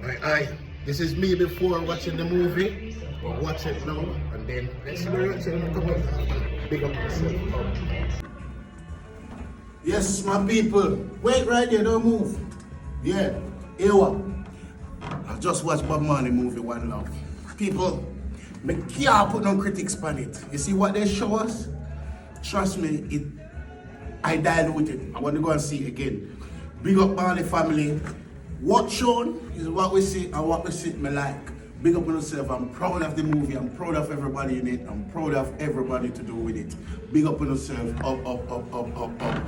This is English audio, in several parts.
Aye. This is me before watching the movie. But watch it now and then let's see the reaction in a couple of big up yourself. Yes, my people. Wait right there, don't move. Yeah, here what? I just watched Bob Marley movie One Love. People, me can't put no critics on it. You see what they show us? Trust me, I dilute it. I want to go and see it again. Big up Marley family. What shown is what we see and what we see me like. Big up on yourself. I'm proud of the movie. I'm proud of everybody in it. I'm proud of everybody to do with it. Big up on yourself. Up, up, up, up, up, up.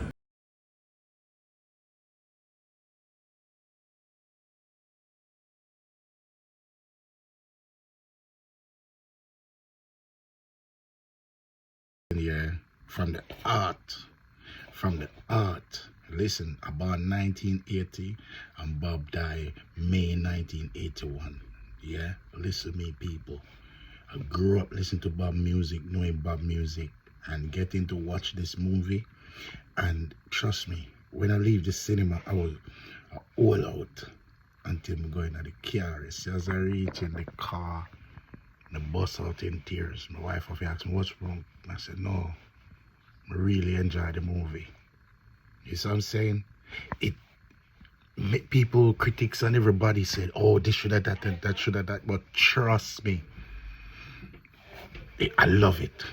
Yeah, from the art. Listen, I born 1980 and Bob died May 1981. Yeah, listen to me, people. I grew up listening to Bob music, knowing Bob music, and getting to watch this movie. And trust me, when I leave the cinema, I was all out until I'm going to the car. As I reach in the car, the bus out in tears. My wife asked me, what's wrong? I said, no, I really enjoyed the movie. You see what I'm saying? It people, critics and everybody said, oh, this should have that and that should have that. But trust me, I love it.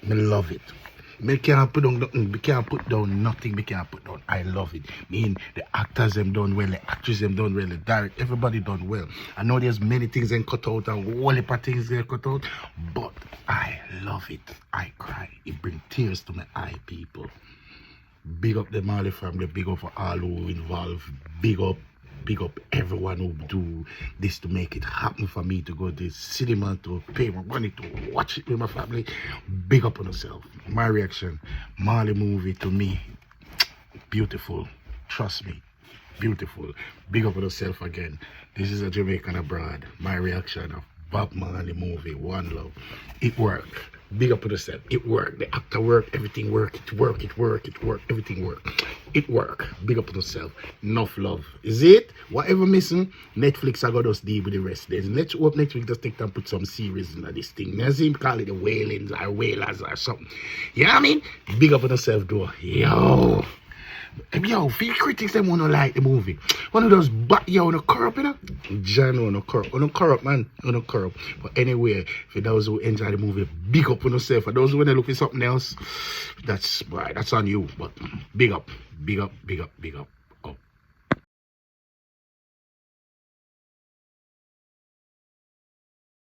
I love it. Me can't put down nothing. We can't put down nothing. We can't put down. I love it. Mean the actors them done well, the actors them done well, the direct, everybody done well. I know there's many things they cut out and whole heap of things they cut out, but I love it. I cry. It brings tears to my eye, people. Big up the Marley family. Big up for all who involved. Big up everyone who do this to make it happen for me to go to the cinema, to pay my money to watch it with my family. Big up on yourself. My reaction, Marley movie to me, beautiful. Trust me, beautiful. Big up on yourself again. This is a Jamaican Abroad. My reaction of Bob Marley movie, One Love. It worked. Big up on yourself. It worked. The actor worked. Everything worked. It worked. Everything worked. It worked. Big up on yourself. Enough love. Is it? Whatever missing, Netflix I got us deal with the rest. Let's hope next week just take time put some series in this thing. Let's see him call it the Whalings or Whalers or something. You know what I mean? Big up on yourself, though. Yo, feel critics them wanna like the movie. One of those on a corrupt, you know? John on a corrupt, man. On a corrupt. But anyway, for those who enjoy the movie, big up on yourself. For those who wanna look for something else, that's on you. But big up.